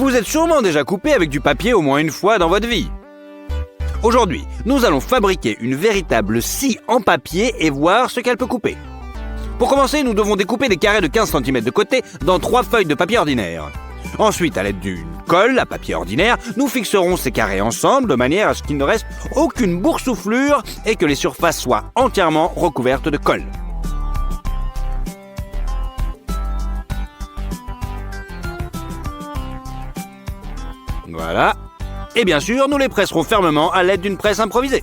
Vous êtes sûrement déjà coupé avec du papier au moins une fois dans votre vie. Aujourd'hui, nous allons fabriquer une véritable scie en papier et voir ce qu'elle peut couper. Pour commencer, nous devons découper des carrés de 15 cm de côté dans 3 feuilles de papier ordinaire. Ensuite, à l'aide d'une colle à papier ordinaire, nous fixerons ces carrés ensemble de manière à ce qu'il ne reste aucune boursouflure et que les surfaces soient entièrement recouvertes de colle. Voilà. Et bien sûr, nous les presserons fermement à l'aide d'une presse improvisée.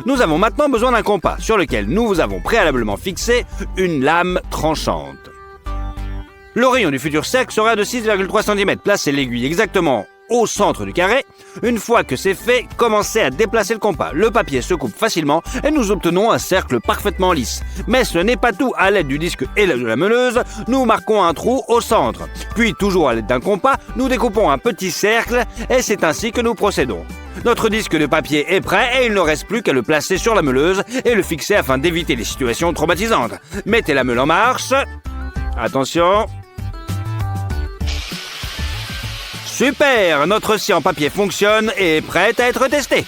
Nous avons maintenant besoin d'un compas sur lequel nous avons préalablement fixé une lame tranchante. Le rayon du futur cercle sera de 6,3 cm. Placez l'aiguille exactement au centre du carré. Une fois que c'est fait, commencez à déplacer le compas. Le papier se coupe facilement et nous obtenons un cercle parfaitement lisse. Mais ce n'est pas tout. À l'aide du disque et de la meuleuse, nous marquons un trou au centre. Puis, toujours à l'aide d'un compas, nous découpons un petit cercle et c'est ainsi que nous procédons. Notre disque de papier est prêt et il ne reste plus qu'à le placer sur la meuleuse et le fixer afin d'éviter les situations traumatisantes. Mettez la meule en marche. Attention. Super! Notre scie en papier fonctionne et est prête à être testée.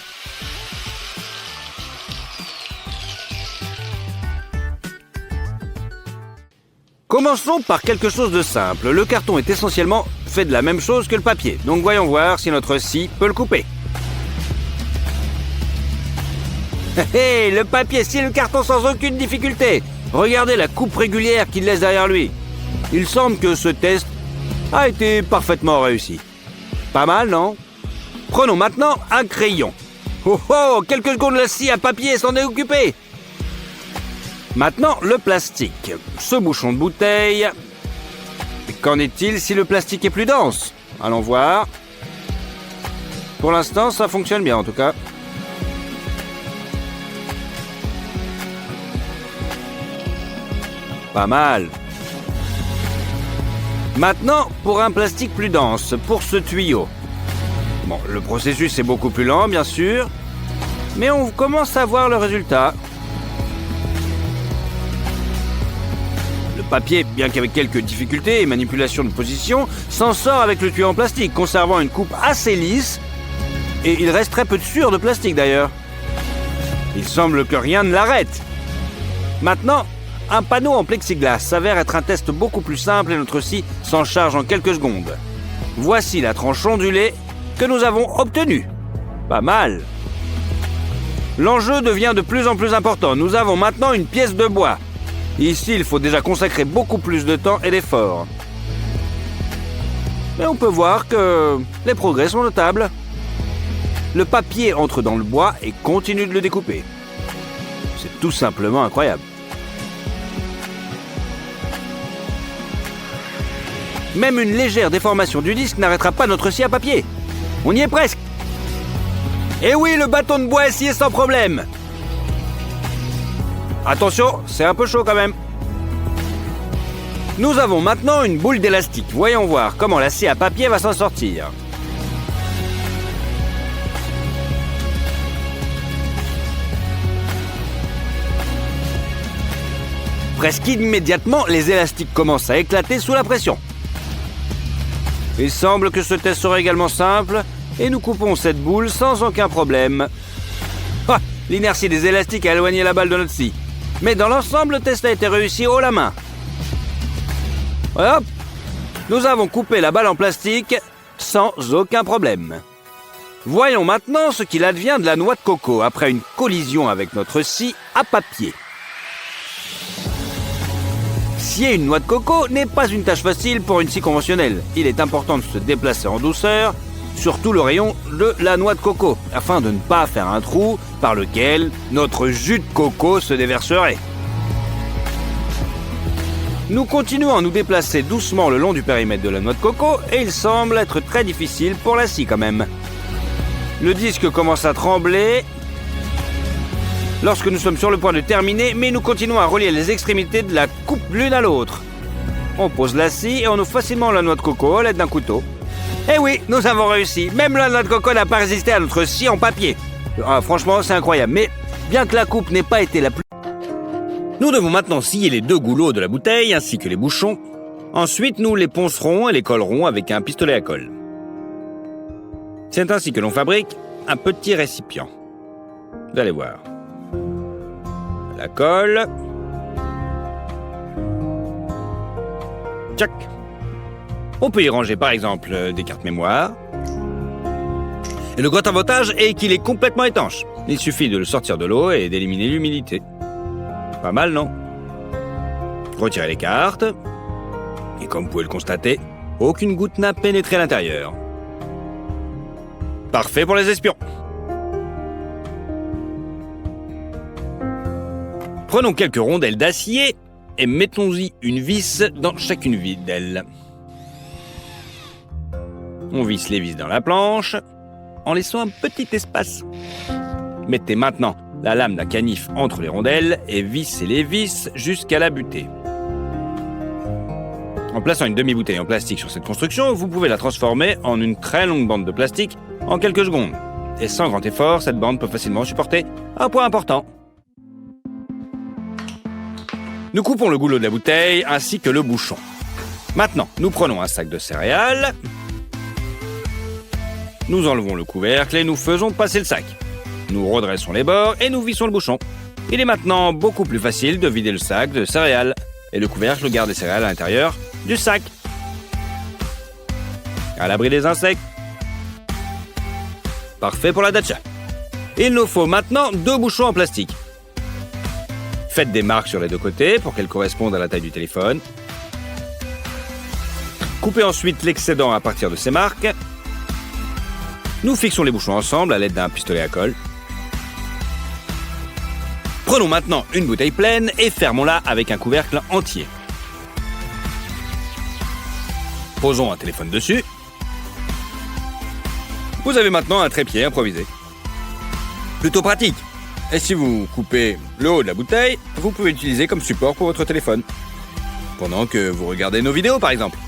Commençons par quelque chose de simple. Le carton est essentiellement fait de la même chose que le papier. Donc voyons voir si notre scie peut le couper. Hé, le papier scie le carton sans aucune difficulté. Regardez la coupe régulière qu'il laisse derrière lui. Il semble que ce test a été parfaitement réussi. Pas mal, non? Prenons maintenant un crayon. Oh oh, quelques secondes, la scie à papier s'en est occupée. Maintenant, le plastique. Ce bouchon de bouteille. Qu'en est-il si le plastique est plus dense? Allons voir. Pour l'instant, ça fonctionne bien en tout cas. Pas mal. Maintenant, pour un plastique plus dense, pour ce tuyau. Bon, le processus est beaucoup plus lent, bien sûr, mais on commence à voir le résultat. Le papier, bien qu'avec quelques difficultés et manipulations de position, s'en sort avec le tuyau en plastique, conservant une coupe assez lisse, et il reste très peu de sueur de plastique d'ailleurs. Il semble que rien ne l'arrête. Maintenant, un panneau en plexiglas s'avère être un test beaucoup plus simple et notre scie s'en charge en quelques secondes. Voici la tranche ondulée que nous avons obtenue. Pas mal. L'enjeu devient de plus en plus important. Nous avons maintenant une pièce de bois. Ici, il faut déjà consacrer beaucoup plus de temps et d'efforts. Mais on peut voir que les progrès sont notables. Le papier entre dans le bois et continue de le découper. C'est tout simplement incroyable. Même une légère déformation du disque n'arrêtera pas notre scie à papier. On y est presque. Et oui, le bâton de bois est scié sans problème. Attention, c'est un peu chaud quand même. Nous avons maintenant une boule d'élastique. Voyons voir comment la scie à papier va s'en sortir. Presque immédiatement, les élastiques commencent à éclater sous la pression. Il semble que ce test sera également simple et nous coupons cette boule sans aucun problème. Ah, l'inertie des élastiques a éloigné la balle de notre scie. Mais dans l'ensemble, le test a été réussi haut la main. Hop, nous avons coupé la balle en plastique sans aucun problème. Voyons maintenant ce qu'il advient de la noix de coco après une collision avec notre scie à papier. Scier une noix de coco n'est pas une tâche facile pour une scie conventionnelle. Il est important de se déplacer en douceur, surtout le rayon de la noix de coco, afin de ne pas faire un trou par lequel notre jus de coco se déverserait. Nous continuons à nous déplacer doucement le long du périmètre de la noix de coco et il semble être très difficile pour la scie quand même. Le disque commence à trembler lorsque nous sommes sur le point de terminer, mais nous continuons à relier les extrémités de la coupe l'une à l'autre. On pose la scie et on ouvre facilement la noix de coco à l'aide d'un couteau. Et oui, nous avons réussi. Même la noix de coco n'a pas résisté à notre scie en papier. Ah, franchement, c'est incroyable. Mais bien que la coupe n'ait pas été la plus... Nous devons maintenant scier les deux goulots de la bouteille ainsi que les bouchons. Ensuite, nous les poncerons et les collerons avec un pistolet à colle. C'est ainsi que l'on fabrique un petit récipient. Vous allez voir. La colle. Tchac. On peut y ranger par exemple des cartes mémoire. Et le grand avantage est qu'il est complètement étanche. Il suffit de le sortir de l'eau et d'éliminer l'humidité. Pas mal, non? Retirez les cartes. Et comme vous pouvez le constater, aucune goutte n'a pénétré à l'intérieur. Parfait pour les espions. Prenons quelques rondelles d'acier et mettons-y une vis dans chacune d'elles. On visse les vis dans la planche en laissant un petit espace. Mettez maintenant la lame d'un canif entre les rondelles et vissez les vis jusqu'à la butée. En plaçant une demi-bouteille en plastique sur cette construction, vous pouvez la transformer en une très longue bande de plastique en quelques secondes. Et sans grand effort, cette bande peut facilement supporter un poids important. Nous coupons le goulot de la bouteille ainsi que le bouchon. Maintenant, nous prenons un sac de céréales. Nous enlevons le couvercle et nous faisons passer le sac. Nous redressons les bords et nous vissons le bouchon. Il est maintenant beaucoup plus facile de vider le sac de céréales. Et le couvercle garde les céréales à l'intérieur du sac. À l'abri des insectes. Parfait pour la datcha. Il nous faut maintenant 2 bouchons en plastique. Faites des marques sur les 2 côtés pour qu'elles correspondent à la taille du téléphone. Coupez ensuite l'excédent à partir de ces marques. Nous fixons les bouchons ensemble à l'aide d'un pistolet à colle. Prenons maintenant une bouteille pleine et fermons-la avec un couvercle entier. Posons un téléphone dessus. Vous avez maintenant un trépied improvisé. Plutôt pratique. Et si vous coupez le haut de la bouteille, vous pouvez l'utiliser comme support pour votre téléphone. Pendant que vous regardez nos vidéos, par exemple.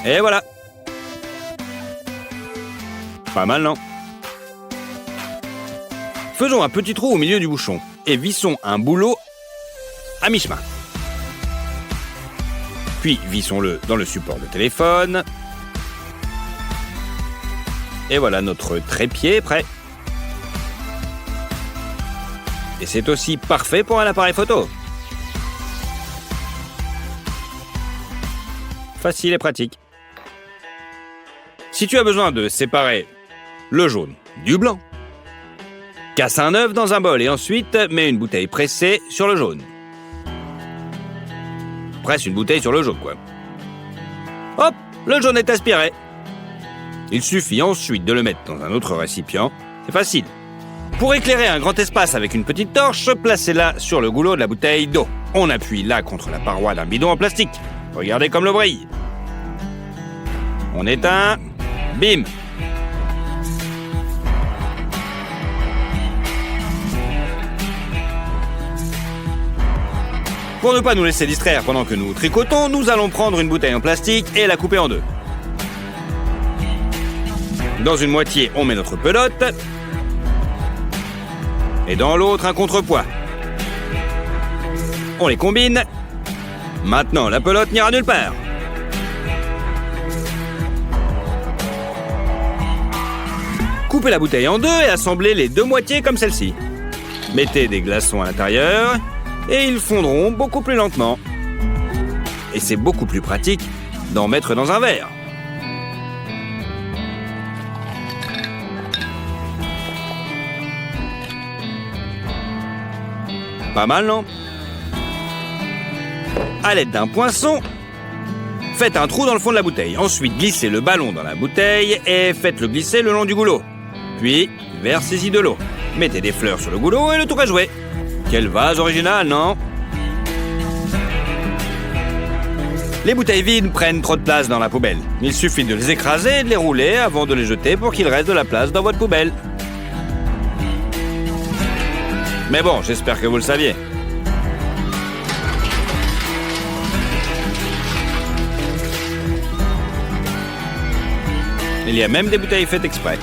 Et voilà. Pas mal, non? Faisons un petit trou au milieu du bouchon et vissons un boulot à mi-chemin. Puis vissons-le dans le support de téléphone. Et voilà notre trépied prêt. Et c'est aussi parfait pour un appareil photo. Facile et pratique. Si tu as besoin de séparer le jaune du blanc, casse un œuf dans un bol et ensuite mets une bouteille pressée sur le jaune. Presse une bouteille sur le jaune, quoi. Hop, le jaune est aspiré. Il suffit ensuite de le mettre dans un autre récipient. C'est facile. Pour éclairer un grand espace avec une petite torche, placez-la sur le goulot de la bouteille d'eau. On appuie là contre la paroi d'un bidon en plastique. Regardez comme le brille. On éteint. Bim. Pour ne pas nous laisser distraire pendant que nous tricotons, nous allons prendre une bouteille en plastique et la couper en 2. Dans une moitié, on met notre pelote. Et dans l'autre, un contrepoids. On les combine. Maintenant, la pelote n'ira nulle part. Coupez la bouteille en 2 et assemblez les 2 moitiés comme celle-ci. Mettez des glaçons à l'intérieur et ils fondront beaucoup plus lentement. Et c'est beaucoup plus pratique d'en mettre dans un verre. Pas mal, non? À l'aide d'un poinçon, faites un trou dans le fond de la bouteille. Ensuite, glissez le ballon dans la bouteille et faites-le glisser le long du goulot. Puis, versez-y de l'eau. Mettez des fleurs sur le goulot et le tour est joué. Quel vase original, non? Les bouteilles vides prennent trop de place dans la poubelle. Il suffit de les écraser et de les rouler avant de les jeter pour qu'il reste de la place dans votre poubelle. Mais bon, j'espère que vous le saviez. Il y a même des bouteilles faites exprès.